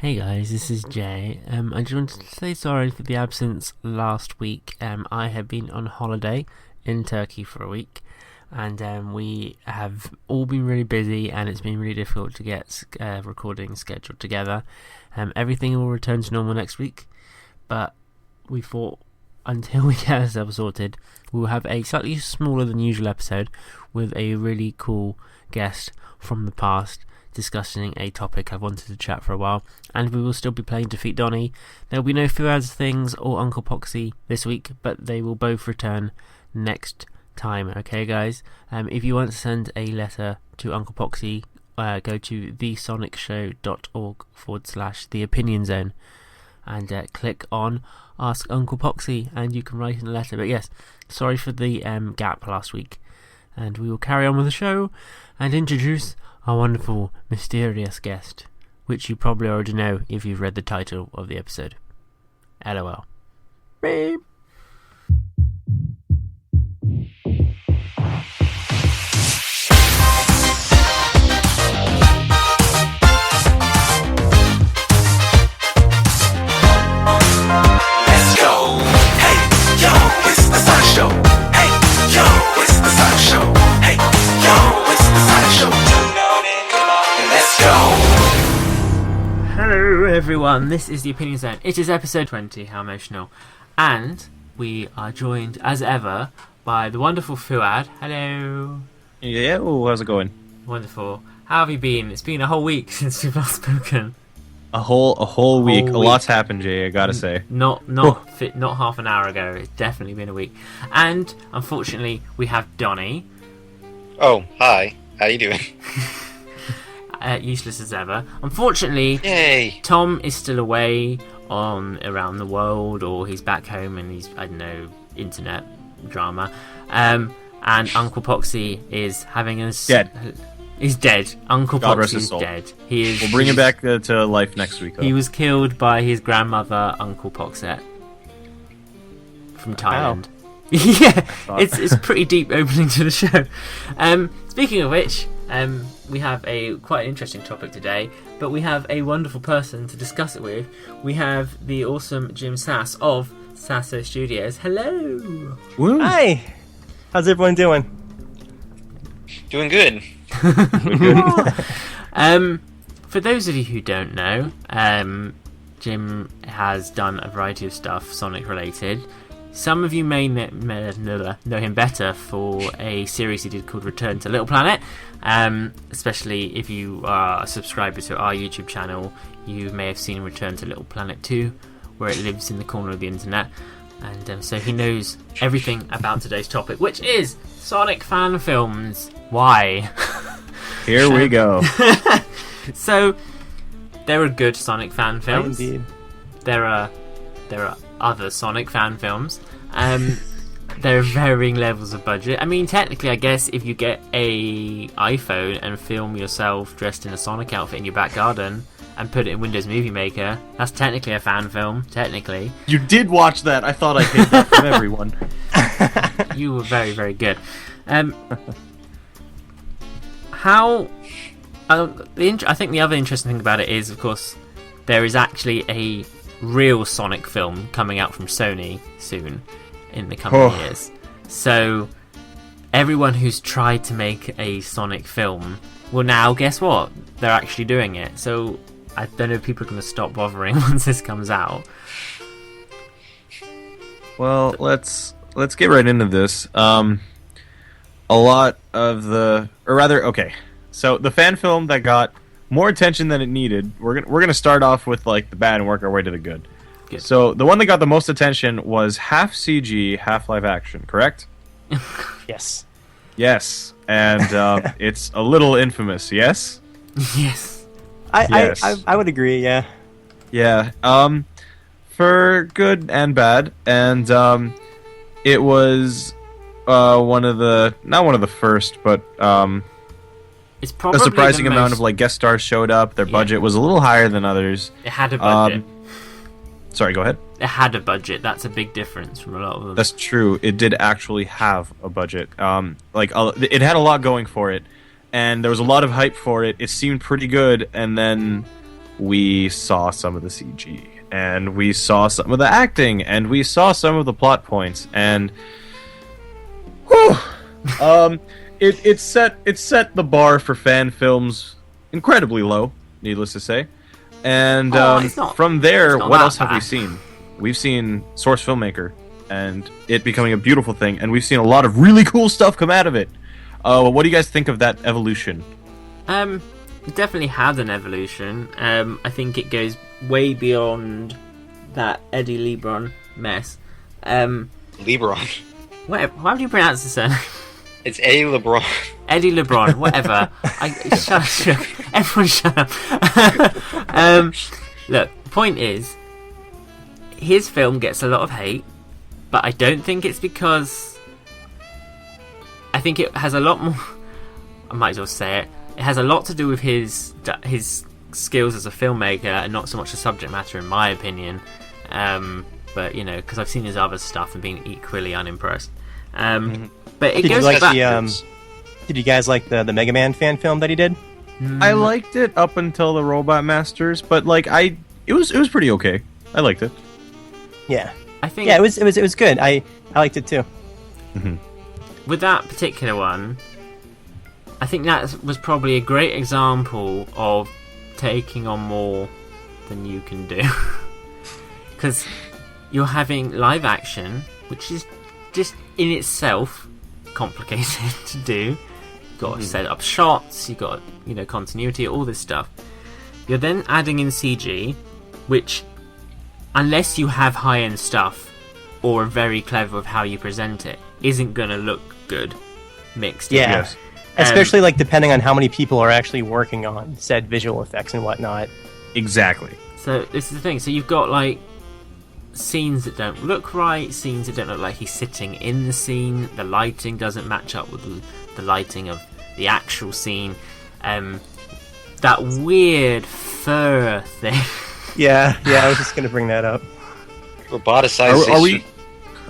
Hey guys, this is Jay. I just wanted to say sorry for the absence last week. I have been on holiday in Turkey for a week, and we have all been really busy, and it's been really difficult to get recording scheduled together. Everything will return to normal next week, but we thought until we get ourselves sorted, we'll have a slightly smaller than usual episode with a really cool guest from the past, discussing a topic I've wanted to chat for a while, and we will still be playing Defeat Donnie. There will be no Fuad's Things or Uncle Poxy this week, but they will both return next time, okay guys? If you want to send a letter to Uncle Poxy, go to thesonicshow.org/The Opinion Zone and click on Ask Uncle Poxy and you can write in a letter. But yes, sorry for the gap last week, and we will carry on with the show and introduce our wonderful, mysterious guest, which you probably already know if you've read the title of the episode. LOL. Beep. Let's go. Hey, yo, it's the Sasso Show. Hey, yo, it's the Sasso Show. Hey, yo, it's the Sasso Show. Let's go. Hello everyone, this is The Opinion Zone. It is episode 20, How Emotional. And we are joined, as ever, by the wonderful Fuad. Hello. Yeah, how's it going? Wonderful. How have you been? It's been a whole week since we've last spoken. A whole week. A lot's happened, Jay, I gotta say. Not half an hour ago. It's definitely been a week. And, unfortunately, we have Donnie. Oh, hi. How you doing? Useless as ever. Unfortunately, Yay! Tom is still away around the world, or he's back home and he's, I don't know, internet drama. And Uncle Poxy is having a... Dead. He's dead. Uncle God rest Poxy his is soul. dead. He is. We'll bring him back to life next week, though. He was killed by his grandmother, Uncle Poxet, from Thailand. Yeah, it's pretty deep opening to the show. Speaking of which, we have a quite interesting topic today, but we have a wonderful person to discuss it with. We have the awesome Jim Sass of Sasso Studios. Hello. Woo. Hi! How's everyone doing? Doing good. For those of you who don't know, Jim has done a variety of stuff Sonic related. Some of you may know him better for a series he did called Return to Little Planet. Especially if you are a subscriber to our YouTube channel, you may have seen Return to Little Planet 2, where it lives in the corner of the internet. And so he knows everything about today's topic, which is Sonic fan films. Why? Here we go. So, there are good Sonic fan films. Indeed. There are other Sonic fan films. There are varying levels of budget. I mean, technically, I guess if you get a iPhone and film yourself dressed in a Sonic outfit in your back garden and put it in Windows Movie Maker, that's technically a fan film. Technically, You did watch that. I thought I hid that from everyone. you were very, very good. I think the other interesting thing about it is, of course, there is actually a real Sonic film coming out from Sony soon in the coming years. So everyone who's tried to make a Sonic film, well, now guess what? They're actually doing it. So I don't know if people are going to stop bothering once this comes out. Well, let's get right into this. A lot of so the fan film that got more attention than it needed, we're gonna start off with like the bad and work our way to the good. Good. So the one that got the most attention was half CG, half live action, correct? Yes. Yes, and it's a little infamous, yes? Yes. Yes. I would agree, yeah. Yeah, for good and bad, and it was not one of the first, but It's probably a surprising the amount most... of like guest stars showed up. Their budget was a little higher than others. It had a budget. Sorry, go ahead. It had a budget. That's a big difference from a lot of them. That's true. It did actually have a budget. It had a lot going for it, and there was a lot of hype for it. It seemed pretty good, and then we saw some of the CG, and we saw some of the acting, and we saw some of the plot points, and whew, it set the bar for fan films incredibly low, needless to say. And from there, what else have we seen? We've seen Source Filmmaker, and it becoming a beautiful thing, and we've seen a lot of really cool stuff come out of it. What do you guys think of that evolution? It definitely had an evolution. I think it goes way beyond that Eddie LeBron mess. LeBron. How do you pronounce the surname? It's Eddie LeBron. Eddie LeBron, whatever. Shut up. Everyone shut up. Look, the point is, his film gets a lot of hate, but I don't think it's because... I think it has a lot more... I might as well say it. It has a lot to do with his skills as a filmmaker and not so much the subject matter, in my opinion. But, you know, because I've seen his other stuff and been equally unimpressed. But it goes back... Did you guys like the Mega Man fan film that he did? I liked it up until the Robot Masters, but like it was pretty okay. I liked it. Yeah. I think it was good. I liked it too. Mm-hmm. With that particular one, I think that was probably a great example of taking on more than you can do. Because you're having live action, which is just in itself complicated to do. You've got to set up shots, you've got, you know, continuity, all this stuff. You're then adding in CG, which, unless you have high-end stuff or are very clever with how you present it, isn't going to look good mixed. Yeah. Yes. Especially like depending on how many people are actually working on said visual effects and whatnot. Exactly. So this is the thing. So you've got like scenes that don't look right, scenes that don't look like he's sitting in the scene, the lighting doesn't match up with the lighting of the actual scene. That weird fur thing. Yeah, I was just gonna bring that up. Roboticization. Are we?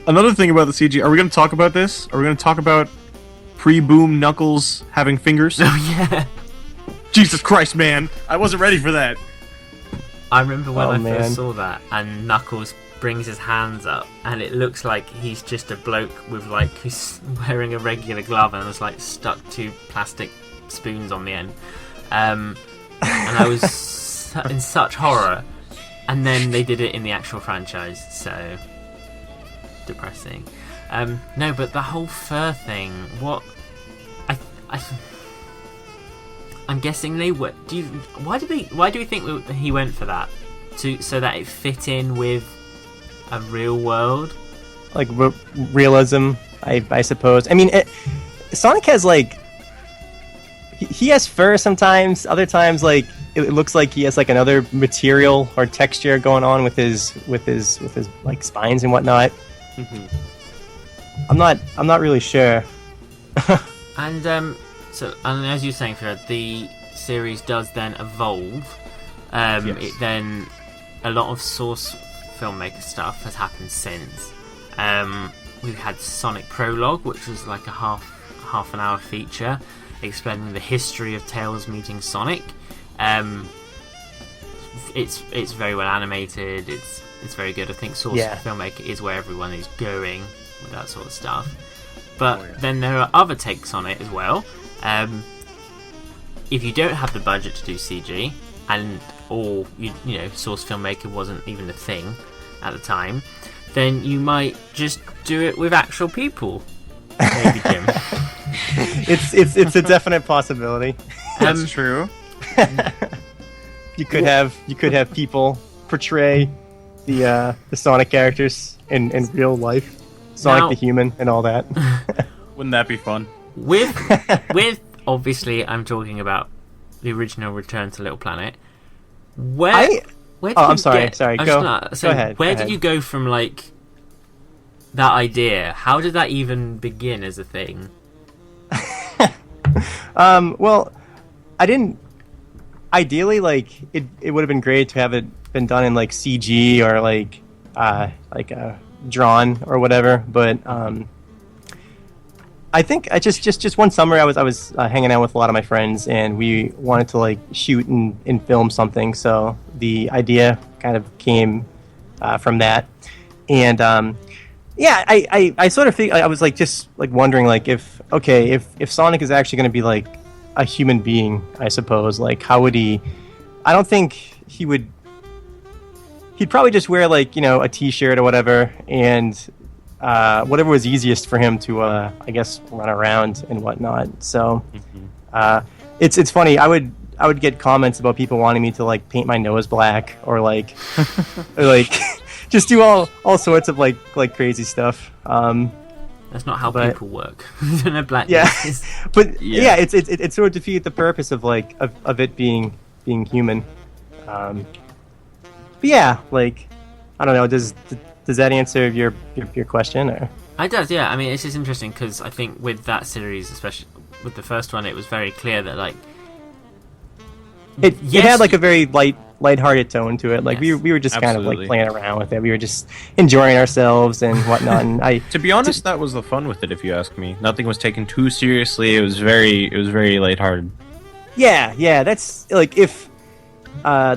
Another thing about the CG. Are we going to talk about this? Are we going to talk about pre-boom Knuckles having fingers? Oh yeah. Jesus Christ, man! I wasn't ready for that. I remember when Oh, first man. saw that, and Knuckles brings his hands up, and it looks like he's just a bloke with like who's wearing a regular glove and has like stuck two plastic spoons on the end. And I was in such horror. And then they did it in the actual franchise, so depressing. No, but the whole fur thing. What? I'm guessing they were. Why do we think he went for that? So that it fit in with a real world, Like realism, I suppose. I mean, Sonic has like he has fur sometimes. Other times, like it looks like he has like another material or texture going on with his like spines and whatnot. I'm not really sure. and as you were saying, Fred, the series does then evolve. Yes. It then a lot of Source filmmaker stuff has happened since. We've had Sonic Prologue, which was like a half an hour feature explaining the history of Tails meeting Sonic. It's very well animated. It's very good. I think Source filmmaker is where everyone is going with that sort of stuff. But then there are other takes on it as well. If you don't have the budget to do CG, or you know Source filmmaker wasn't even a thing at the time, then you might just do it with actual people. Maybe, Jim. It's a definite possibility. That's true. You could have people portray the Sonic characters in real life, Sonic Now- the human and all that. Wouldn't that be fun? With obviously, I'm talking about the original Return to Little Planet. Where did I'm you sorry, get- sorry, I was go gonna say, ahead, Where go did ahead. you go from like that idea? How did that even begin as a thing? Well, I didn't. Ideally, like it would have been great to have it been done in like CG or like drawn or whatever. But I think I just one summer I was hanging out with a lot of my friends and we wanted to like shoot and film something. So the idea kind of came from that. And I sort of think I was like just like wondering like if Sonic is actually going to be like a human being, I suppose, like how would he? I don't think he would. He'd probably just wear like a t-shirt or whatever, and whatever was easiest for him to I guess run around and whatnot. So it's funny. I would get comments about people wanting me to like paint my nose black or like just do all sorts of like crazy stuff. That's not how people work. No black yeah, noses. but it sort of defeated the purpose of like of it being human. But yeah, like I don't know. Does that answer your question? Or? It does. Yeah. I mean, it's just interesting because I think with that series, especially with the first one, it was very clear that like it had like a very lighthearted tone to it. Like we were just kind of like playing around with it. We were just enjoying ourselves and whatnot. And to be honest, that was the fun with it. If you ask me, nothing was taken too seriously. It was very lighthearted. Yeah. That's like if I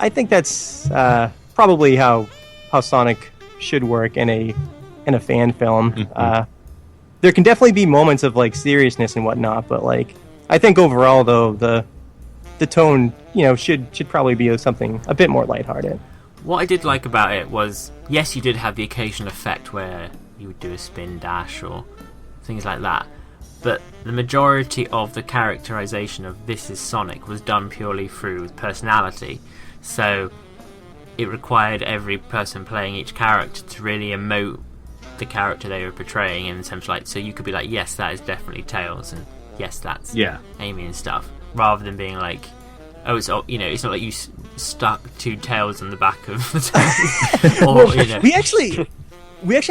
think that's probably how Sonic should work in a fan film. Mm-hmm. There can definitely be moments of like seriousness and whatnot, but like I think overall though the tone should probably be something a bit more lighthearted. What I did like about it was, yes, you did have the occasional effect where you would do a spin dash or things like that, but the majority of the characterization of This Is Sonic was done purely through personality. So it required every person playing each character to really emote the character they were portraying in terms of like, so you could be like, yes, that is definitely Tails, and yes, that's Amy and stuff, rather than being like, oh, it's it's not like you stuck two tails on the back of the tail. Or, we actually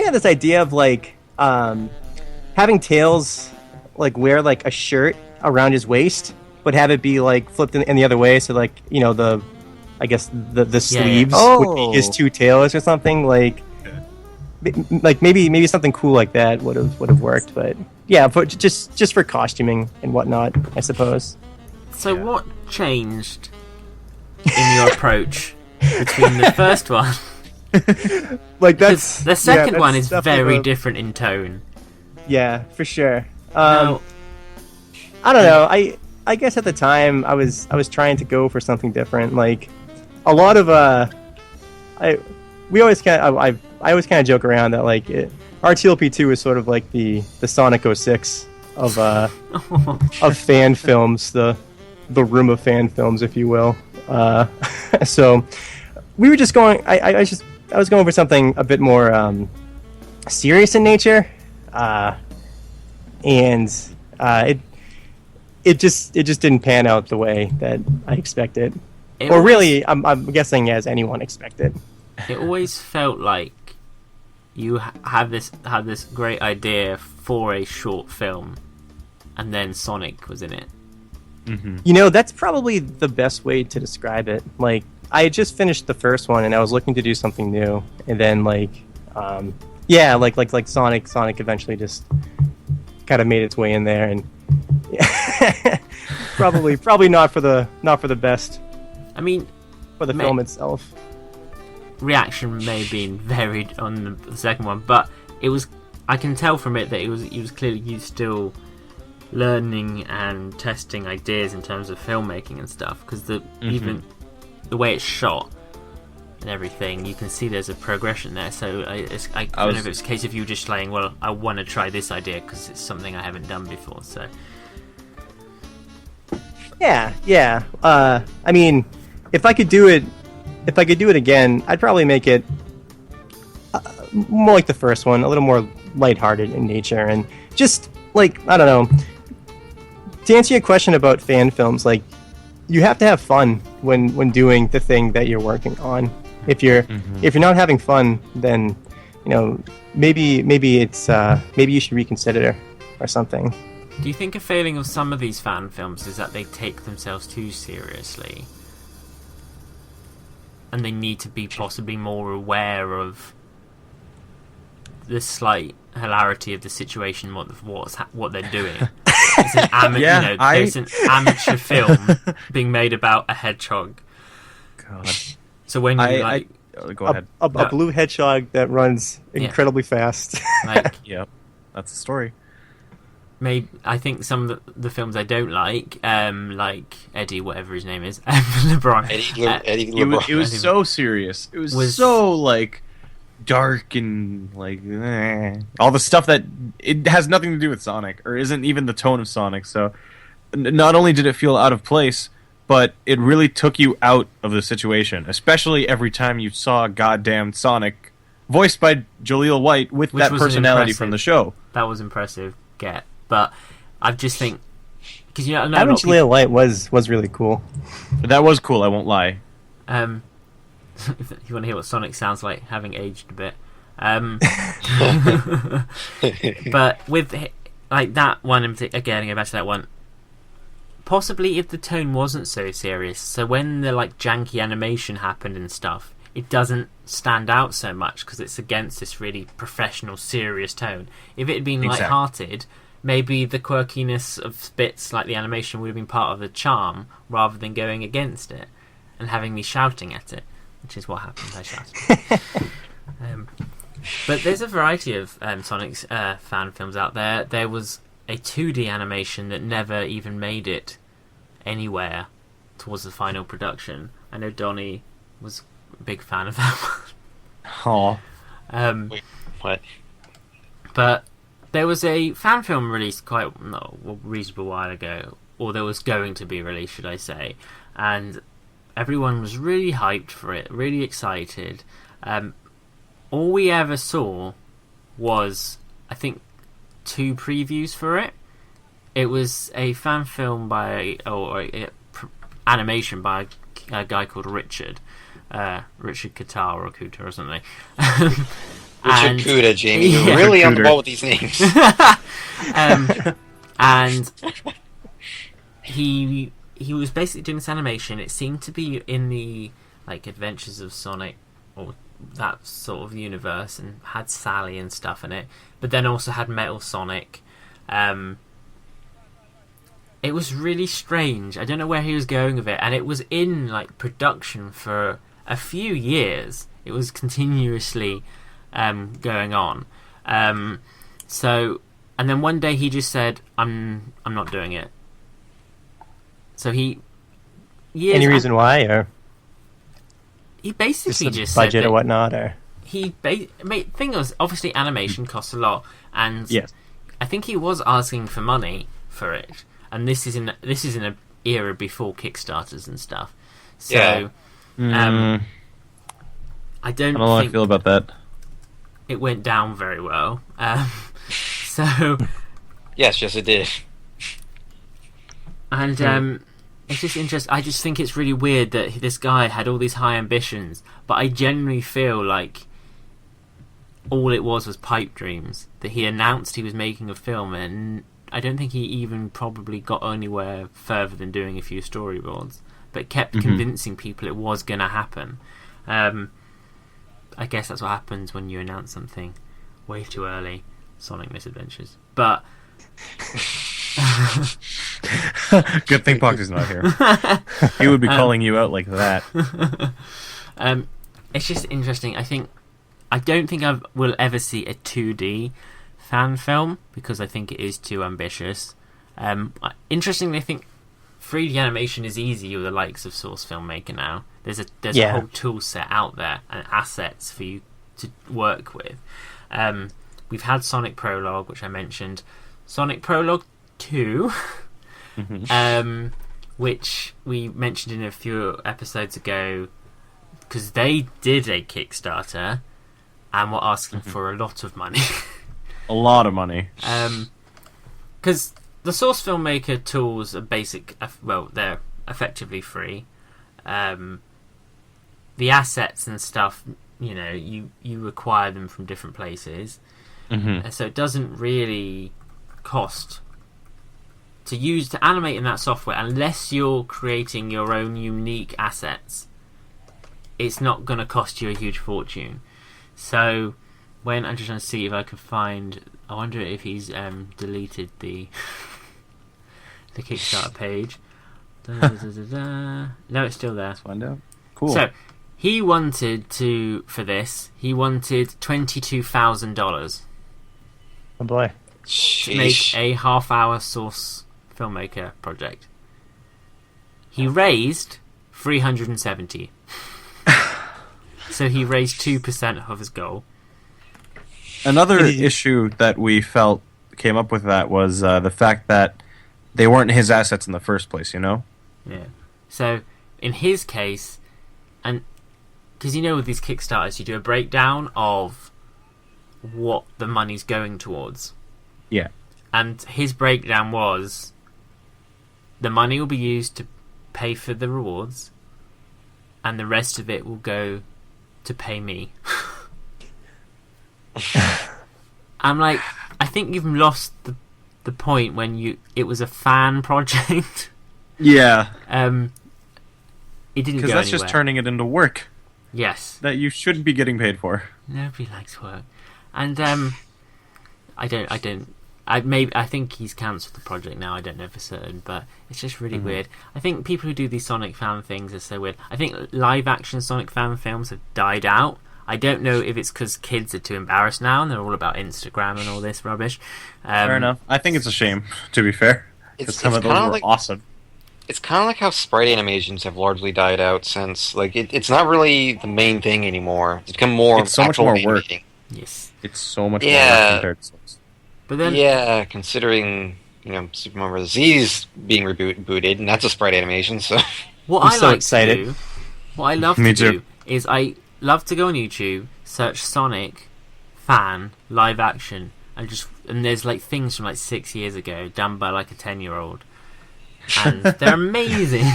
had this idea of like having Tails like wear like a shirt around his waist, but have it be like flipped in the other way, so like the I guess the sleeves would be his two tails or something like. Like maybe something cool like that would have worked, but yeah, but just for costuming and whatnot, I suppose. So what changed in your approach between the first one? Like that's the second one is very a... different in tone. Yeah, for sure. I don't know. I guess at the time I was trying to go for something different. Like a lot of I always kind of joke around that like RTLP2 is sort of like the Sonic 06 of of fan films, the room of fan films, if you will. So we were just going. I was going for something a bit more serious in nature, and it just didn't pan out the way that I expected, really, I'm guessing as anyone expected. It always felt like you had this great idea for a short film, and then Sonic was in it. Mm-hmm. That's probably the best way to describe it. Like, I had just finished the first one, and I was looking to do something new, and then like Sonic eventually just kind of made its way in there, and probably not for the best. I mean, for the film itself. Reaction may have been varied on the second one, but I can tell from it that it was clearly you still learning and testing ideas in terms of filmmaking and stuff, because even the way it's shot and everything, you can see there's a progression there. So I don't know if it's a case of you just saying, well, I want to try this idea because it's something I haven't done before. So yeah. I mean, if I could do it again, I'd probably make it more like the first one, a little more lighthearted in nature, and just like, I don't know. To answer your question about fan films, like, you have to have fun when doing the thing that you're working on. If you're not having fun, then maybe it's maybe you should reconsider or something. Do you think a failing of some of these fan films is that they take themselves too seriously? And they need to be possibly more aware of the slight hilarity of the situation, what they're doing. It's an there's an amateur film being made about a hedgehog, God. So when you Go ahead. A blue hedgehog that runs incredibly fast. like Yep, that's the story. maybe I think some of the films I don't like Eddie, whatever his name is, LeBron. Eddie It LeBron. was so serious. It was so like dark and like all the stuff that it has nothing to do with Sonic or isn't even the tone of Sonic. So not only did it feel out of place, but it really took you out of the situation, especially every time you saw goddamn Sonic, voiced by Jaleel White, with Which that was personality impressive. from the show. That was impressive. But I just think because I know Having Jaleel White was really cool. That was cool, I won't lie. If you want to hear what Sonic sounds like, having aged a bit. But with like that one in particular, again, go back to that one. Possibly if the tone wasn't so serious, so when the like janky animation happened and stuff, it doesn't stand out so much because it's against this really professional, serious tone. If it had been Exactly. light-hearted, maybe the quirkiness of bits like the animation would have been part of the charm rather than going against it and having me shouting at it, which is what happened. I shouted. But there's a variety of Sonic's fan films out there. There was a 2D animation that never even made it anywhere towards the final production. I know Donnie was a big fan of that one. Aw. What? But there was a fan film released quite a reasonable while ago, or there was going to be released, should I say, and everyone was really hyped for it, really excited. All we ever saw was, I think, 2 previews for it. It was a fan film animation by a guy called Richard Qatar or Kuta or something. Richard Kuda, Jamie. You're Yeah. really on the Cooter. ball with these names. And he was basically doing this animation. It seemed to be in the like Adventures of Sonic or that sort of universe, and had Sally and stuff in it, but then also had Metal Sonic. It was really strange. I don't know where he was going with it, and it was in like production for a few years. It was continuously going on. So, and then one day he just said, "I'm not doing it." So he Any reason why, or he basically just budget said that or whatnot, or thing was obviously animation costs a lot, and Yes. I think he was asking for money for it, and this is in an era before Kickstarters and stuff. So Yeah. I don't I don't know how I think feel about that. it went down very well. So Yes, it did. and it's just interesting. I just think it's really weird that this guy had all these high ambitions, but I genuinely feel like all it was pipe dreams. That he announced he was making a film, and I don't think he even probably got anywhere further than doing a few storyboards, but kept convincing people it was going to happen. I guess that's what happens when you announce something way too early. Sonic Misadventures. But Good thing Pox is not here. He would be calling you out like that. it's just interesting. I don't think I will ever see a 2D fan film because I think it is too ambitious. Interestingly, I think 3D animation is easy with the likes of Source Filmmaker now. There's a whole tool set out there and assets for you to work with. We've had Sonic Prologue, which I mentioned. Sonic Prologue 2, which we mentioned in a few episodes ago, because they did a Kickstarter and were asking for a lot of money. A lot of money. Because the Source Filmmaker tools are they're effectively free. The assets and stuff, you acquire them from different places. So it doesn't really cost to animate in that software unless you're creating your own unique assets. It's not going to cost you a huge fortune. So when I'm just trying to see if I can find, I wonder if he's deleted the Kickstarter page. No, it's still there. Let's find out. Cool. So he wanted for this. He wanted $22,000 Oh boy. to make a half-hour Source filmmaker project. He raised 370. So he raised 2% of his goal. Another issue that we felt came up with that was the fact that they weren't his assets in the first place, you know? Yeah. So in his case, and because with these Kickstarters, you do a breakdown of what the money's going towards. Yeah. And his breakdown was the money will be used to pay for the rewards, and the rest of it will go to pay me. I'm like, I think you've lost the point when it was a fan project. Yeah. It didn't go Because that's anywhere. just turning it into work Yes. that you shouldn't be getting paid for. Nobody likes work. And I think he's cancelled the project now, I don't know for certain, but it's just really weird. I think people who do these Sonic fan things are so weird. I think live action Sonic fan films have died out. I don't know if it's because kids are too embarrassed now and they're all about Instagram and all this rubbish. Fair enough. I think it's a shame, to be fair. Because some of those were awesome. It's kind of like how sprite animations have largely died out since, like, it's not really the main thing anymore. It's become more. It's so much actual more work. animating. Yes. It's so much more Yeah. work compared to Source. But then, Yeah, considering Super Mario Bros. Z is being rebooted, and that's a sprite animation. So what I'm I so like excited. to do, what I love Me to do, too. is I love to go on YouTube, search Sonic fan live action, and there's like things from like 6 years ago done by like a 10-year-old, and they're amazing.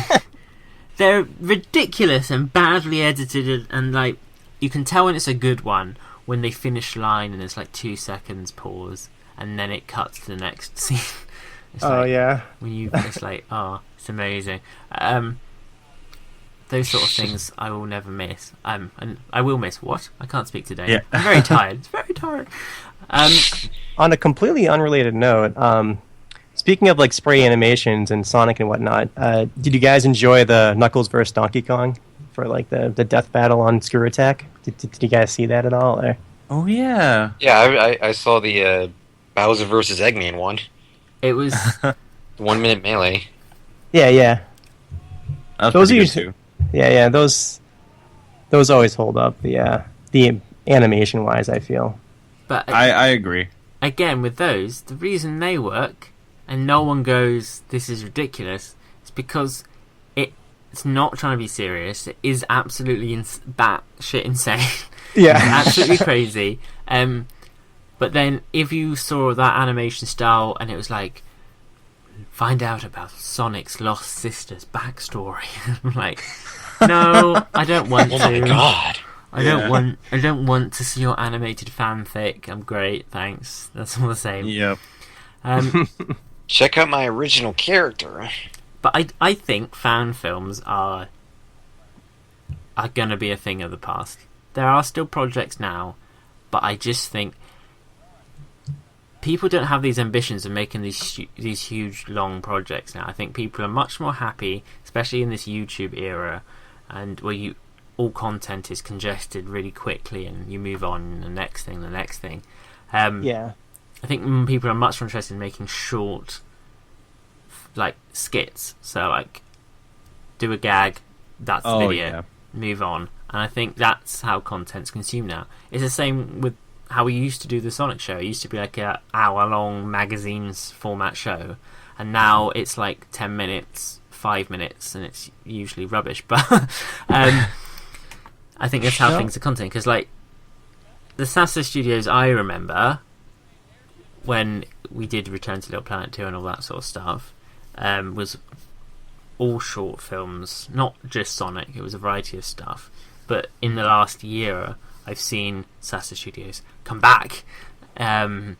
They're ridiculous and badly edited, and like you can tell when it's a good one when they finish line and there's like 2 seconds pause and then it cuts to the next scene. It's like, Yeah. it's like, it's amazing. Those sort of things I will never miss. And I will miss what? I can't speak today. Yeah. I'm very tired. It's very tired. On a completely unrelated note, speaking of like spray animations and Sonic and whatnot, did you guys enjoy the Knuckles versus Donkey Kong for like the death battle on Screw Attack? Did you guys see that at all? Or? Oh, yeah. yeah, I saw the Bowser versus Eggman one. It was 1 minute melee. Yeah. That was Those pretty are good, too. Yeah. Those always hold up. The animation wise, I feel. but I agree. again with those, the reason they work and no one goes, this is ridiculous, is because it's not trying to be serious. It is absolutely batshit insane. Yeah. Absolutely crazy. But then if you saw that animation style and it was like, find out about Sonic's lost sister's backstory, I'm like, no, I don't want Oh to. my god! I don't want to see your animated fanfic. I'm great, thanks. That's all the same. Yep. Check out my original character. But I think fan films are gonna be a thing of the past. There are still projects now, but I just think people don't have these ambitions of making these huge long projects now. I think people are much more happy, especially in this YouTube era, and where all content is congested really quickly, and you move on the next thing. Yeah. I think people are much more interested in making short, like skits. So like, do a gag, that's the video, yeah. move on. And I think that's how content's consumed now. It's the same with how we used to do the Sonic show. It used to be like an hour-long magazines format show, and now it's like 10 minutes, 5 minutes, and it's usually rubbish. But I think that's how things are content. Because like the Sasso Studios, I remember when we did Return to Little Planet 2 and all that sort of stuff, was all short films, not just Sonic. It was a variety of stuff. But in the last year, I've seen Sasso Studios come back and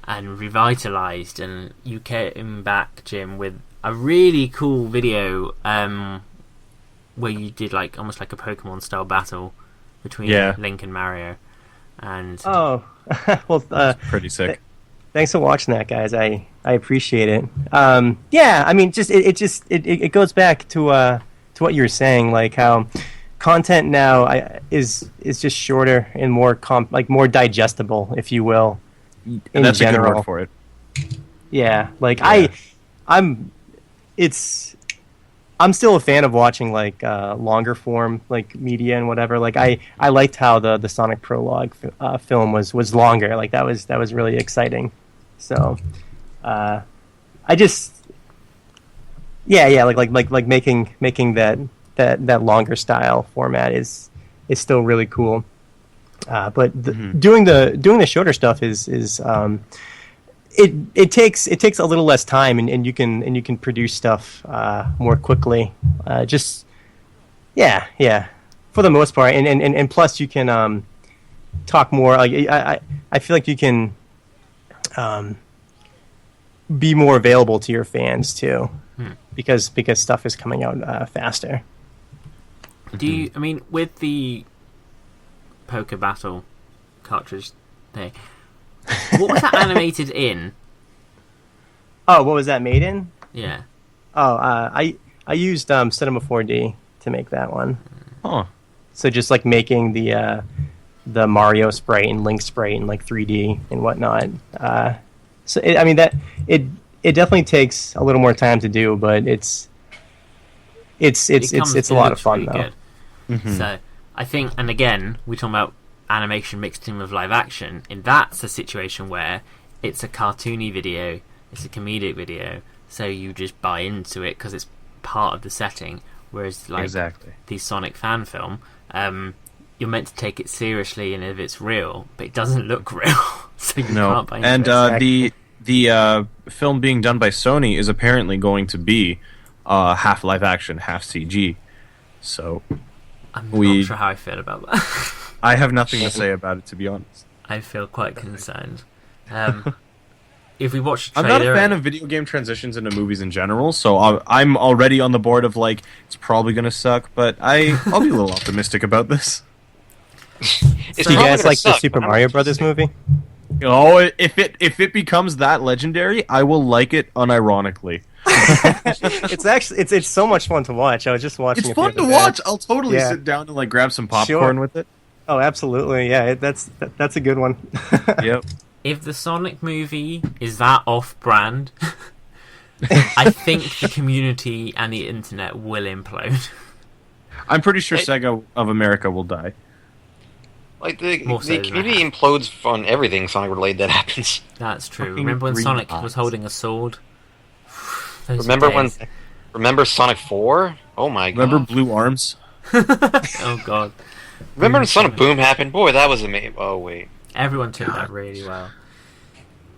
revitalized, and you came back, Jim, with a really cool video where you did like almost like a Pokemon style battle between Link and Mario. And Oh, well, Pretty sick. thanks for watching that, guys. I appreciate it. Yeah, I mean, just it goes back to what you were saying, like how content now is just shorter and more more digestible, if you will. In That's general. a good word for it. Yeah, like Yeah. I'm still a fan of watching like longer form like media and whatever. Like I liked how the Sonic Prologue film was longer. Like that was really exciting. So I just like making that longer style format is still really cool. But doing the shorter stuff is it takes a little less time, and you can produce stuff more quickly. For the most part, and plus you can talk more. Like I feel like you can be more available to your fans too, because stuff is coming out faster. Do you? I mean, with the Poker Battle cartridge thing, what was that animated in? Oh, what was that made in? Yeah. Oh, I used Cinema 4D to make that one. Oh, So just like making the Mario sprite and Link sprite in like 3D and whatnot. It definitely takes a little more time to do, but it's a lot of fun though. Good. So I think, and again, we're talking about animation mixed in with live action, and that's a situation where it's a cartoony video, it's a comedic video, so you just buy into it because it's part of the setting. Whereas, like the Sonic fan film, you're meant to take it seriously, and if it's real, but it doesn't look real, so you can't buy into it. And the film being done by Sony is apparently going to be half live action, half CG. So I'm not sure how I feel about that. I have nothing to say about it, to be honest. I feel quite concerned. If we watch the trailer, I'm not a fan of video game transitions into movies in general, so I'm already on the board of like it's probably gonna suck, but I'll be a little optimistic about this. Do you guys like the Super Mario Brothers movie? Oh, if it becomes that legendary, I will like it unironically. It's so much fun to watch. I was just watching. It's it fun to watch. I'll totally sit down and like grab some popcorn with it. Oh, absolutely. Yeah, that's a good one. Yep. If the Sonic movie is that off-brand, I think the community and the internet will implode. I'm pretty sure Sega of America will die. Like the community implodes on everything Sonic related that happens. That's true. Remember when Sonic was holding a sword? Remember Sonic 4? Oh my god. Remember Blue Arms? Oh god. Remember when Sonic Boom happened? Boy, that was amazing. Oh wait. Everyone took that really well.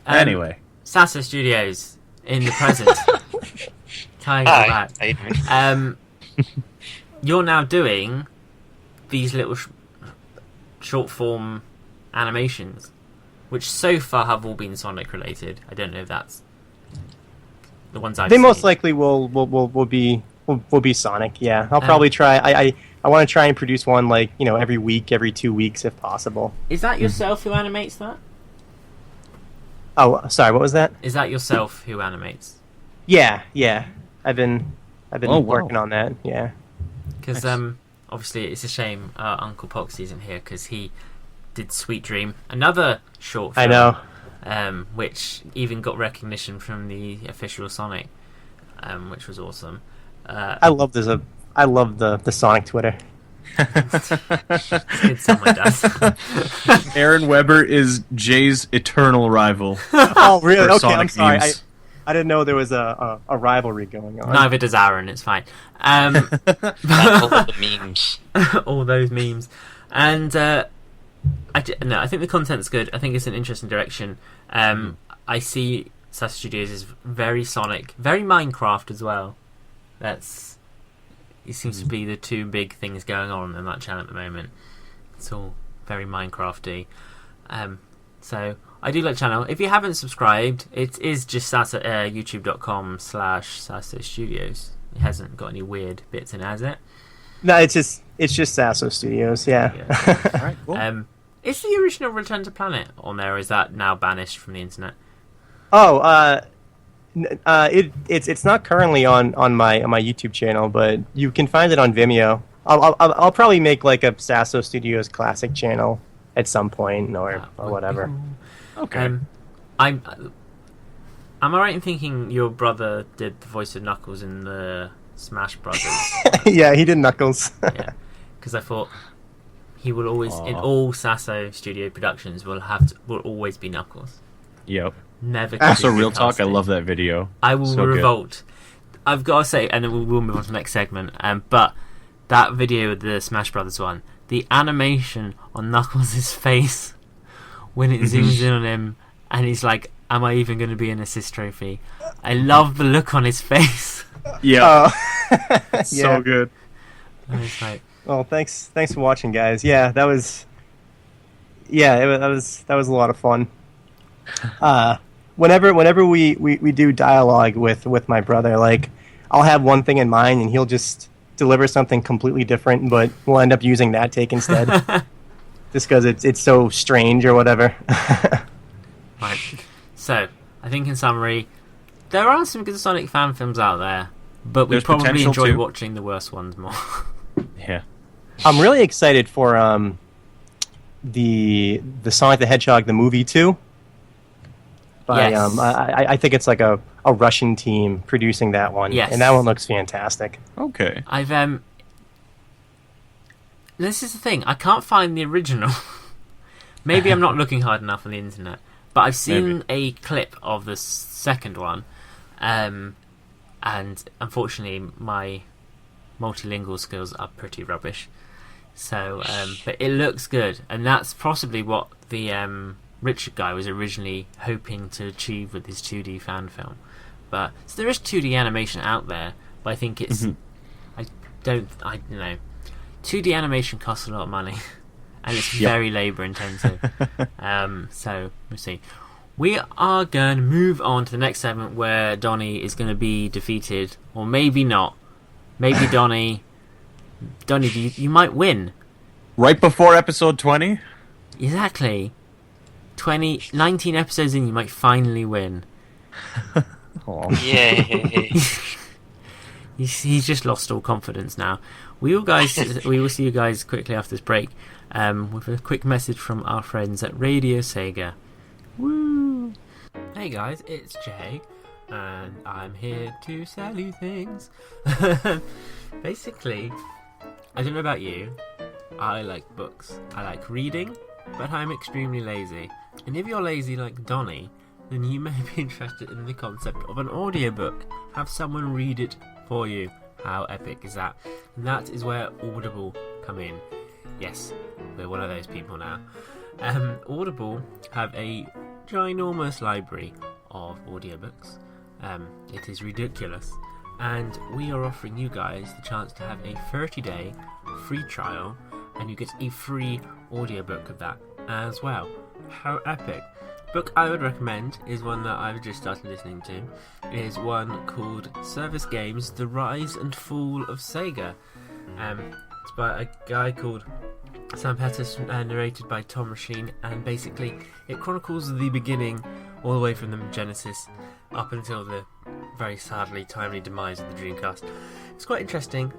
Anyway. Sasso Studios in the present. Hi. You're now doing these little short form animations, which so far have all been Sonic related. I don't know if that's the ones I've seen. They most likely will be Sonic. Yeah, I'll probably try. I want to try and produce one like every week, every 2 weeks if possible. Is that yourself who animates that? Oh, sorry. What was that? Is that yourself who animates? Yeah. I've been working on that. Yeah. Because obviously it's a shame Uncle Poxy isn't here because he did Sweet Dream, another short film. I know. Which even got recognition from the official Sonic, which was awesome. I love the Sonic Twitter. It's someone does. Aaron Weber is Jay's eternal rival. Oh, really? Okay, Sonic I'm sorry. memes. I didn't know there was a rivalry going on. Neither does Aaron. It's fine. All the memes. All those memes, and I think the content's good. I think it's an interesting direction. I see Sasso Studios is very Sonic, very Minecraft as well. It seems to be the two big things going on in that channel at the moment. It's all very Minecrafty. So I do like the channel. If you haven't subscribed, it is just youtube.com/Sasso Studios. It hasn't got any weird bits in it, has it? No, it's just Sasso Studios. Yeah. All right, cool. Is the original Return to Planet on there, or is that now banished from the internet? Oh, it's not currently on my YouTube channel, but you can find it on Vimeo. I'll probably make like a Sasso Studios classic channel at some point, or whatever. Okay. I'm. Am I right in thinking your brother did the voice of Knuckles in the Smash Brothers? Yeah, he did Knuckles. Yeah, because I thought he will always in all Sasso Studio productions will always be Knuckles. Yep. Never. Also, real talk, I casting. love that video. I will So good. revolt. I've got to say, and then we'll move on to the next segment. But that video, the Smash Brothers one, the animation on Knuckles' face when it zooms in on him, and he's like, "Am I even going to be an assist trophy?" I love the look on his face. Yeah. Yeah. So good. And it's like, Well, thanks for watching, guys. Yeah, that was a lot of fun. Whenever we do dialogue with my brother, like I'll have one thing in mind and he'll just deliver something completely different, but we'll end up using that take instead, just because it's so strange or whatever. right. So, I think in summary, there are some good Sonic fan films out there, but we There's probably potential enjoy too. watching the worst ones more. Yeah. I'm really excited for the Sonic the Hedgehog the movie too. By, Yes. I think it's like a Russian team producing that one. Yes. And that one looks fantastic. Okay. I've This is the thing. I can't find the original. Maybe I'm not looking hard enough on the internet, but I've seen a clip of the second one, and unfortunately my multilingual skills are pretty rubbish. So, but it looks good, and that's possibly what the Richard guy was originally hoping to achieve with his 2D fan film. But so there is 2D animation out there, but I think it's I don't know. 2D animation costs a lot of money, and it's very labour intensive. So we'll see. We are going to move on to the next segment where Donnie is going to be defeated, or maybe not. Maybe Donnie, you might win. Right before episode 20? Exactly. 19 episodes in, you might finally win. Oh. Yay. He's just lost all confidence now. We will see you guys quickly after this break, with a quick message from our friends at Radio Sega. Woo! Hey guys, it's Jay, and I'm here to sell you things. Basically, I don't know about you, I like books. I like reading, but I'm extremely lazy. And if you're lazy like Donnie, then you may be interested in the concept of an audiobook. Have someone read it for you. How epic is that? And that is where Audible come in. Yes, we're one of those people now. Audible have a ginormous library of audiobooks. It is ridiculous. And we are offering you guys the chance to have a 30-day free trial, and you get a free audiobook of that as well. How epic. Book I would recommend is one that I've just started listening to. It is one called Service Games: The Rise and Fall of Sega. It's by a guy called Sam Pettis, narrated by Tom Machine, and basically it chronicles the beginning all the way from the Genesis up until the very sadly timely demise of the Dreamcast. It's quite interesting.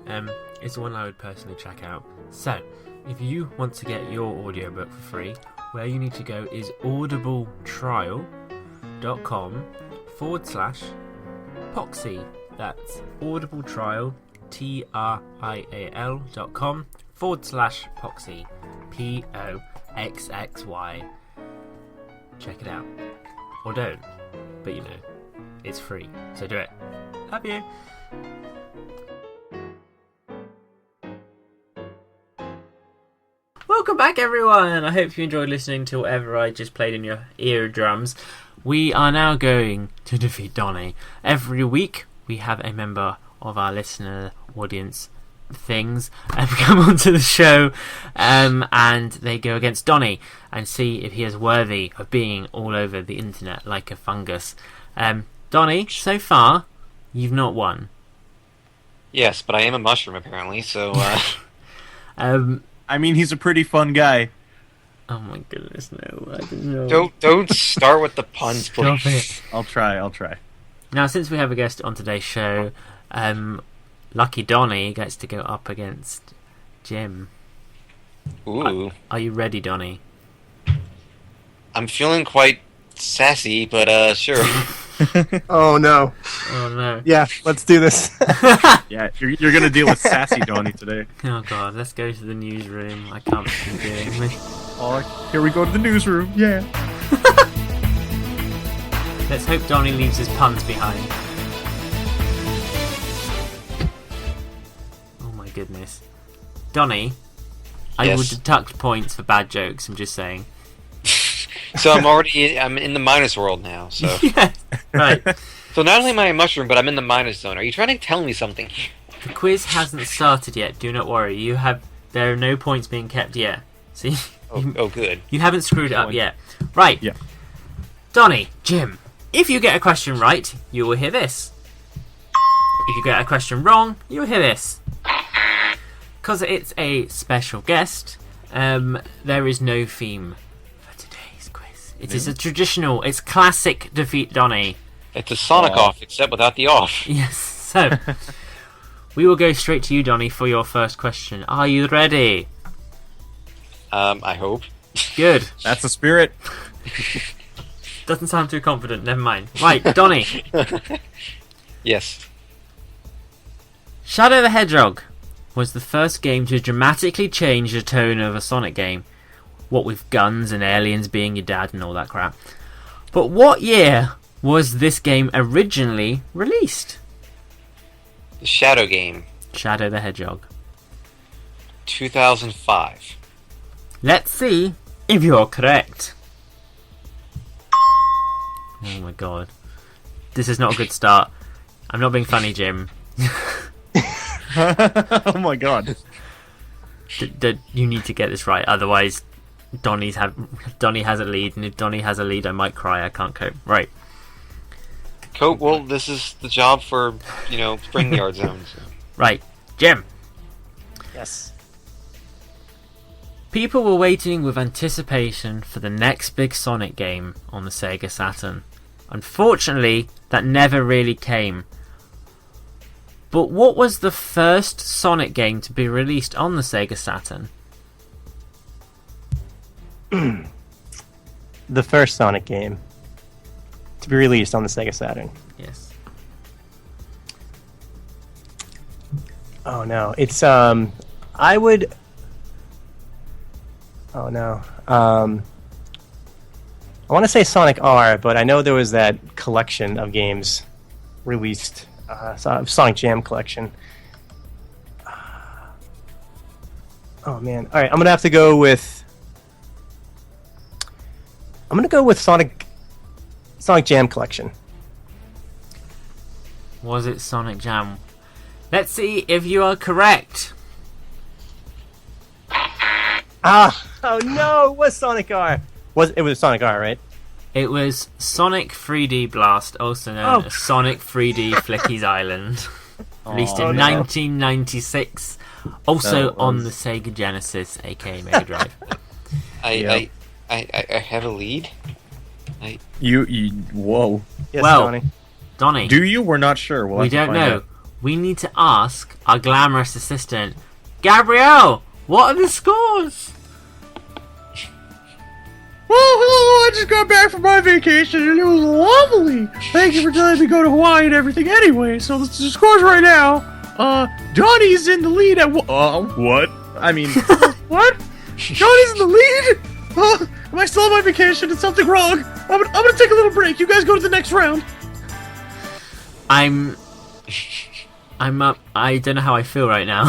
It's one I would personally check out. So, if you want to get your audiobook for free, where you need to go is audibletrial.com/Poxy. That's audibletrial, trial.com/Poxy. POXXY. Check it out. Or don't. But you know, it's free. So do it. Love you. Welcome back, everyone! I hope you enjoyed listening to whatever I just played in your eardrums. We are now going to defeat Donnie. Every week, we have a member of our listener audience things come onto the show, and they go against Donnie and see if he is worthy of being all over the internet like a fungus. Donnie, so far, you've not won. Yes, but I am a mushroom apparently, so I mean, he's a pretty fun guy. Oh my goodness, no, I didn't know. don't start with the puns, Stop please. it. I'll try. Now, since we have a guest on today's show, Lucky Donnie gets to go up against Jim. Ooh. Are you ready, Donnie? I'm feeling quite sassy, but sure. Oh no. Oh no. Yeah, let's do this. Yeah, you're gonna deal with sassy Donnie today. Oh god, let's go to the newsroom. I can't be doing this. Oh, here we go to the newsroom. Yeah. Let's hope Donnie leaves his puns behind. Oh my goodness. Donnie, I Yes. will deduct points for bad jokes, I'm just saying. So I'm in the minus world now. So Yes, right. so not only am I a mushroom, but I'm in the minus zone. Are you trying to tell me something? The quiz hasn't started yet, do not worry. There are no points being kept yet. See? Oh, good. You haven't screwed it up yet. Right. Yeah. Donnie, Jim, if you get a question right, you will hear this. If you get a question wrong, you'll hear this. Because it's a special guest, there is no theme for today's quiz. It is a traditional, it's classic Defeat Donnie. It's a Sonic off, except without the off. Yes, so we will go straight to you, Donnie, for your first question. Are you ready? I hope. Good. That's the spirit. Doesn't sound too confident, never mind. Right, Donnie. Yes. Shadow the Hedgehog was the first game to dramatically change the tone of a Sonic game. What with guns and aliens being your dad and all that crap. But what year was this game originally released? The Shadow game, Shadow the Hedgehog. 2005. Let's see if you're correct. Oh my god. This is not a good start. I'm not being funny, Jim. Oh my god. You need to get this right, otherwise Donnie has a lead, and if Donnie has a lead I might cry. I can't cope. Right. Cool. Well, this is the job for, Spring Yard Zone. So. Right. Jim. Yes. People were waiting with anticipation for the next big Sonic game on the Sega Saturn. Unfortunately, that never really came. But what was the first Sonic game to be released on the Sega Saturn? The first Sonic game to be released on the Sega Saturn. Yes. Oh no, it's I would. Oh no, I want to say Sonic R, but I know there was that collection of games released, Sonic Jam collection. Oh man, all right, I'm gonna have to go with. I'm gonna go with Sonic Jam collection. Was it Sonic Jam? Let's see if you are correct. Oh no, it was Sonic R. It was Sonic R, right? It was Sonic 3D Blast, also known as Sonic 3D Flicky's Island. Released in 1996. Also on the Sega Genesis, aka Mega Drive. I have a lead. You whoa. Yes, Well, Donnie. Donnie, Do you? We're not sure. We'll we have to don't find know. out. We need to ask our glamorous assistant, Gabrielle, what are the scores? Well, hello, I just got back from my vacation and it was lovely. Thank you for letting me go to Hawaii and everything anyway. So the scores right now. Johnny's in the lead at what? I mean, what? Johnny's in the lead? Am I still on my vacation? Did something wrong? I'm gonna take a little break. You guys go to the next round. I'm up. I don't know how I feel right now.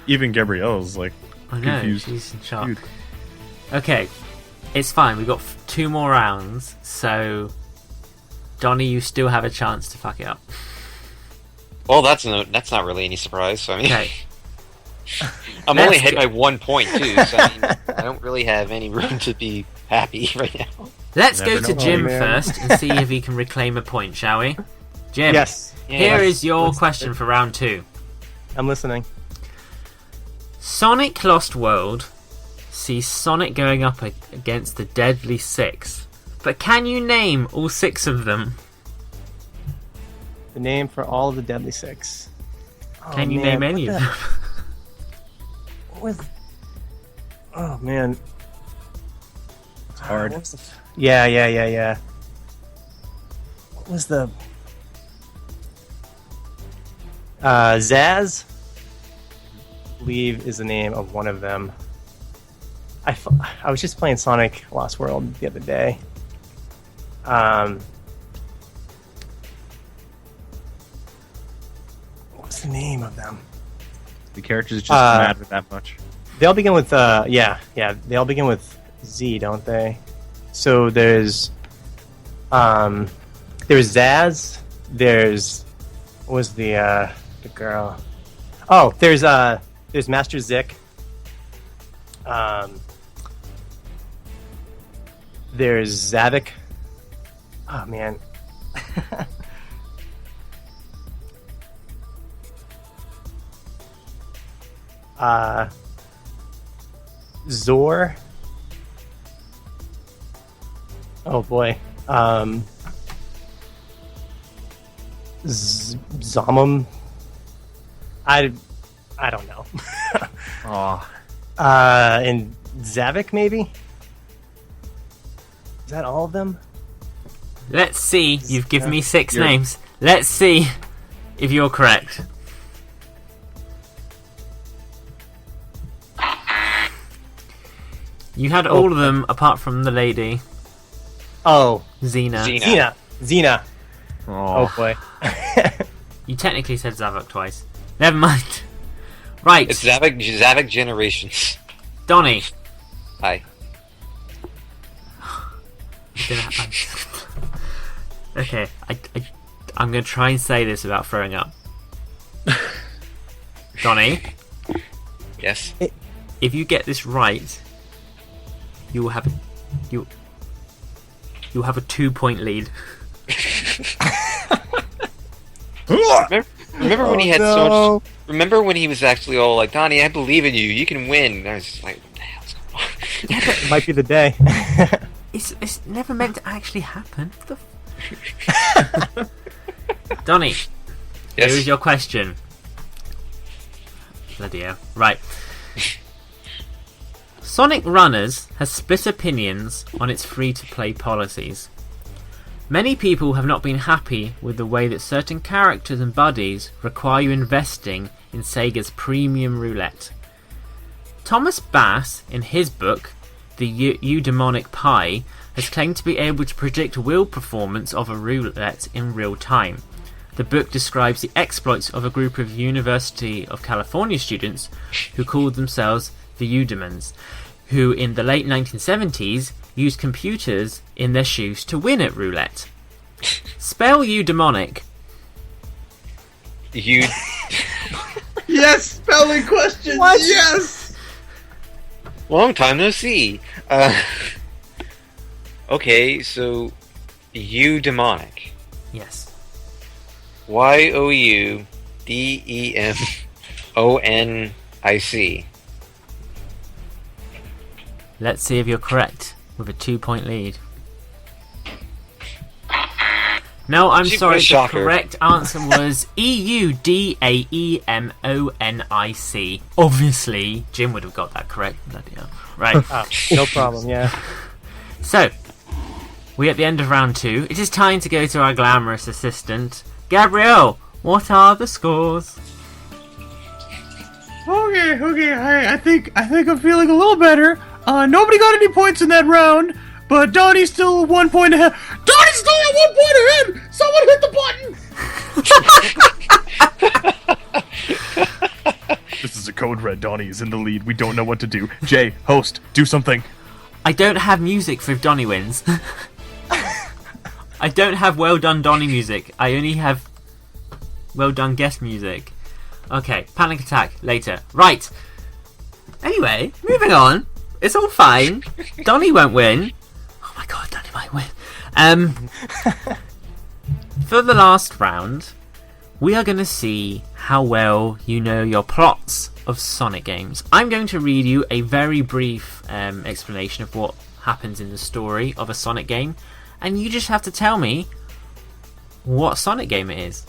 Even Gabrielle's like I know, confused. she's in shock. Dude. Okay, it's fine. We've got 2 more rounds, so Donnie, you still have a chance to fuck it up. Well, that's not really any surprise. So I mean, Okay. I'm only ahead by 1 point too. So I mean, I don't really have any room to be happy right now. Let's Never go to know. Jim Oh, man. first and see if he can reclaim a point, shall we? Jim, Yes, here is your let's- question for round 2. I'm listening. Sonic Lost World sees Sonic going up against the Deadly Six, but can you name all 6 of them? The name for all of the Deadly Six. Oh, Can you man, name any what of the- them? was... Oh, man. It's hard. Yeah. What was the... Zaz, I believe, is the name of one of them. I was just playing Sonic Lost World the other day. What's the name of them? The characters just matter that much. They all begin with they all begin with Z, don't they? So there's Zaz. There's what was the girl? Oh, there's Master Zik. There's Zavik. Oh man. Zor. Oh boy. Zamum. I don't know. Oh, And Zavik maybe. Is that all of them? Let's see. You've given me 6 You're- names. Let's see if you're correct. You had all of them apart from the lady, Oh, Xena. Xena. oh. Oh boy. You technically said Zavok twice. Never mind. Right, It's Zavik Generations. Donnie. Hi. Okay, I'm going to try and say this without throwing up. Donnie, Yes. if you get this right, you will have you'll have a 2-point lead. Remember when he had so much? Remember when he was actually all like, "Donnie, I believe in you. You can win." And I was just like, "What the hell's going on?" It might be the day. It's never meant to actually happen. What the Donnie, Yes. here's your question. Bloody hell. Right. Sonic Runners has split opinions on its free-to-play policies. Many people have not been happy with the way that certain characters and buddies require you investing in Sega's premium roulette. Thomas Bass, in his book, The Eudaimonic Pie, has claimed to be able to predict wheel performance of a roulette in real time. The book describes the exploits of a group of University of California students who called themselves the Eudaimons, who in the late 1970s used computers in their shoes to win at roulette. Spell Eudaimonic. You. Yes, spelling questions. What? Yes. Long time no see. Okay, so Eudaimonic. Yes. Youdemonic. Let's see if you're correct with a 2-point lead. No, I'm Super sorry. The shocker. correct answer was Eudaemonic. Obviously, Jim would have got that correct. Bloody hell. Right. No problem. Yeah. So, we're at the end of round 2. It is time to go to our glamorous assistant, Gabrielle. What are the scores? Okay. I think I'm feeling a little better. Nobody got any points in that round, but Donnie's still 1 point ahead. Donnie's still at 1 point ahead. Someone hit the button. This is a code red. Donnie is in the lead. We don't know what to do. Jay, host, do something. I don't have music for if Donnie wins. I don't have well done Donnie music. I only have well done guest music. Okay, panic attack later. Right. Anyway, moving on. It's all fine. Donnie won't win. Oh my god, Donnie might win. For the last round, we are going to see how well you know your plots of Sonic games. I'm going to read you a very brief explanation of what happens in the story of a Sonic game, and you just have to tell me what Sonic game it is.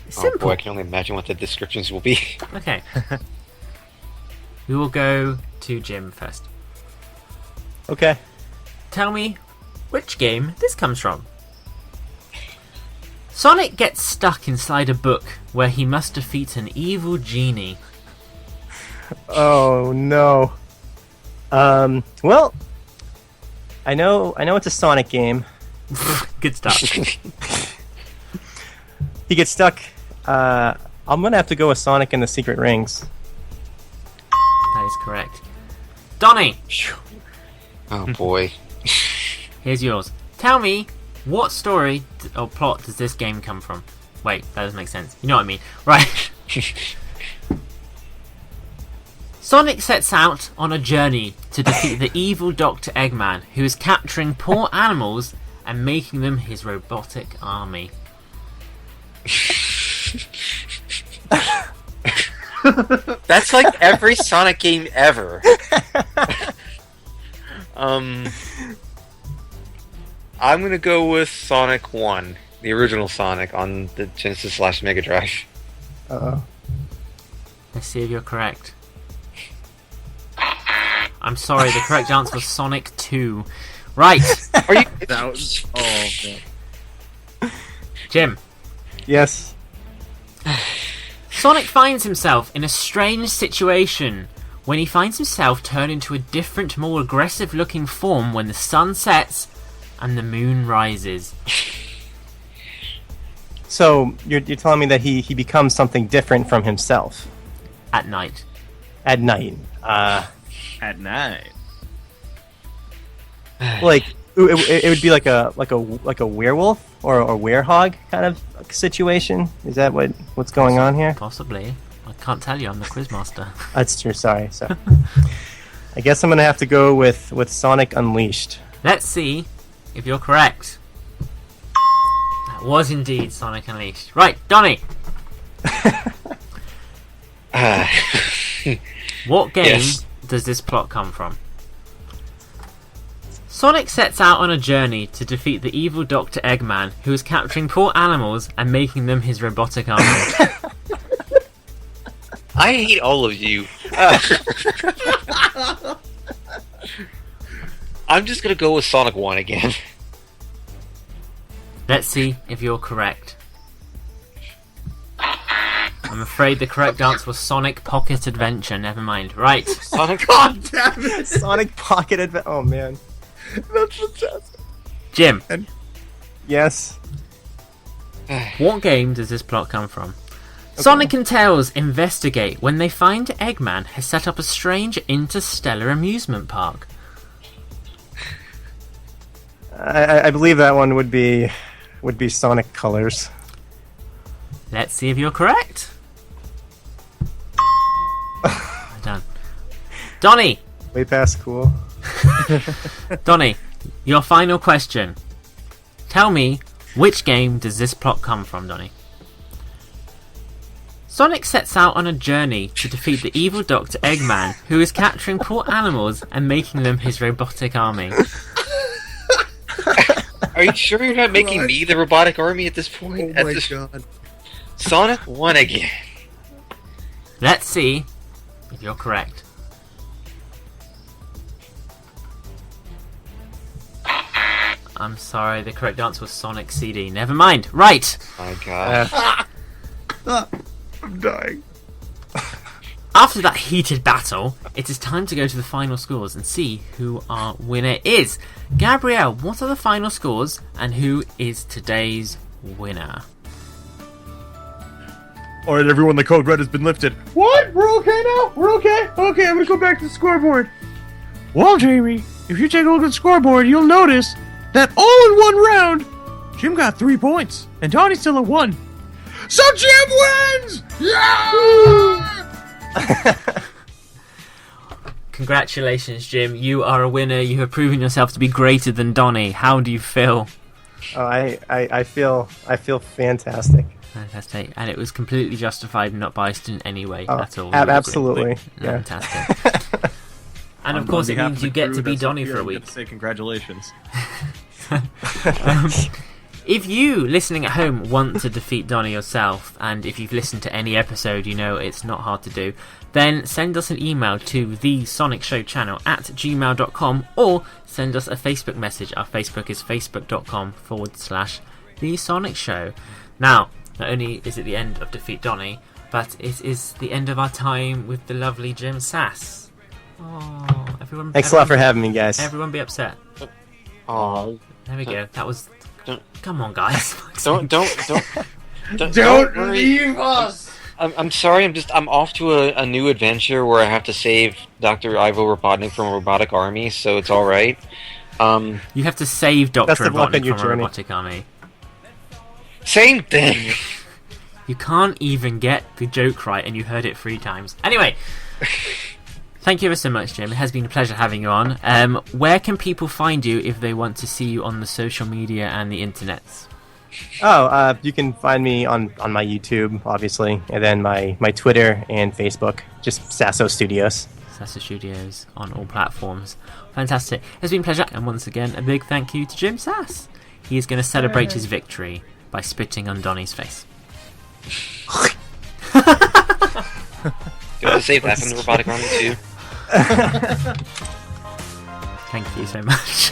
It's Oh simple. boy, I can only imagine what the descriptions will be. Okay. We will go to Jim first. Okay. Tell me which game this comes from. Sonic gets stuck inside a book where he must defeat an evil genie. Oh no. Well, I know it's a Sonic game. Good stuff. He gets stuck. I'm gonna have to go with Sonic and the Secret Rings. That is correct. Donnie, Oh boy. here's yours. Tell me, what story or plot does this game come from? Wait, that doesn't make sense. You know what I mean. Right. Sonic sets out on a journey to defeat the evil Dr. Eggman, who is capturing poor animals and making them his robotic army. That's like every Sonic game ever. I'm gonna go with Sonic 1, the original Sonic on the Genesis/Mega Drive. Uh-oh. Let's see if you're correct. I'm sorry, the correct answer was Sonic 2. Right, Are you? That was man. Jim. Yes. Sonic finds himself in a strange situation when he finds himself turned into a different, more aggressive-looking form when the sun sets and the moon rises. So you're telling me that he becomes something different from himself At night. at night. At night. Like it would be like a werewolf or a werehog kind of situation. Is that what's going on here? Possibly. I can't tell you, I'm the quizmaster. That's true. Sorry. So I guess I'm gonna have to go with Sonic Unleashed. Let's see if you're correct. That was indeed Sonic Unleashed. Right, Donnie. What game Yes. does this plot come from? Sonic sets out on a journey to defeat the evil Dr. Eggman, who is capturing poor animals and making them his robotic army. I hate all of you. I'm just gonna go with Sonic 1 again. Let's see if you're correct. I'm afraid the correct answer was Sonic Pocket Adventure. Never mind. Right. Sonic. God damn it! Sonic Pocket Adventure. Oh man. That's fantastic. Jim, Yes. what game does this plot come from? Sonic and Tails investigate when they find Eggman has set up a strange interstellar amusement park. I believe that one would be Sonic Colors. Let's see if you're correct. Well done. Donnie! Way past cool. Donnie, your final question. Tell me, which game does this plot come from, Donnie? Sonic sets out on a journey to defeat the evil Dr. Eggman, who is capturing poor animals and making them his robotic army. Are you sure you're not making me the robotic army at this point? Oh At my this- god. Sonic 1 again. Let's see if you're correct. I'm sorry, the correct answer was Sonic CD. Never mind. Right. My god. I'm dying. After that heated battle, it is time to go to the final scores and see who our winner is. Gabrielle, what are the final scores and who is today's winner? Alright, everyone, the code red has been lifted. What? We're okay now? We're okay? Okay, I'm gonna go back to the scoreboard. Well, Jamie, if you take a look at the scoreboard, you'll notice that all in one round, Jim got 3 points, and Donnie's still at 1. So Jim wins! Yeah! Congratulations, Jim. You are a winner. You have proven yourself to be greater than Donnie. How do you feel? Oh, I feel fantastic. Fantastic. And it was completely justified and not biased in any way Oh, at all. absolutely. Yeah. Fantastic. And of course, it means you get to be Donnie for a week. Say congratulations. If you, listening at home, want to defeat Donnie yourself, and if you've listened to any episode, you know it's not hard to do, then send us an email to thesonicshow@gmail.com or send us a Facebook message. Our Facebook is facebook.com/thesonicshow. Now, not only is it the end of Defeat Donnie, but it is the end of our time with the lovely Jim Sass. Oh, everyone! Thanks a lot for having me, guys. Everyone be upset. Oh, There we go. That was. Don't- Come on, guys. don't worry. leave us. I'm sorry. I'm off to a new adventure where I have to save Dr. Ivo Robotnik from a robotic army. So it's all right. You have to save Dr. Best of luck on Robotnik your from a journey. robotic army. Same thing. You can't even get the joke right, and you heard it 3 times. Anyway, thank you ever so much, Jim. It has been a pleasure having you on. Where can people find you if they want to see you on the social media and the internets? You can find me on my YouTube, obviously, and then my Twitter and Facebook, just Sasso Studios. Sasso Studios on all platforms. Fantastic. It's been a pleasure. And once again, a big thank you to Jim Sass. He is going to celebrate his victory by spitting on Donnie's face. Do you want to save that from the robotic army too? Thank you so much.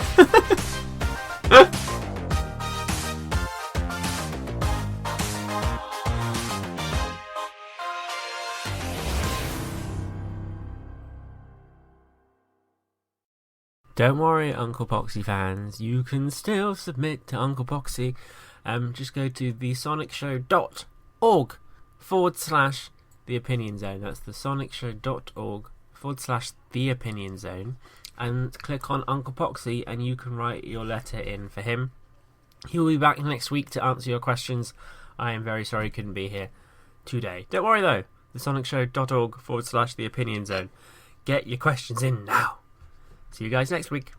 Don't worry, Uncle Poxy fans. You can still submit to Uncle Poxy. Just go to thesonicshow.org/The Opinion Zone. That's thesonicshow.org/The Opinion Zone. And click on Uncle Poxy and you can write your letter in for him. He will be back next week to answer your questions. I am very sorry he couldn't be here today. Don't worry though. thesonicshow.org/The Opinion Zone. Get your questions in now. See you guys next week.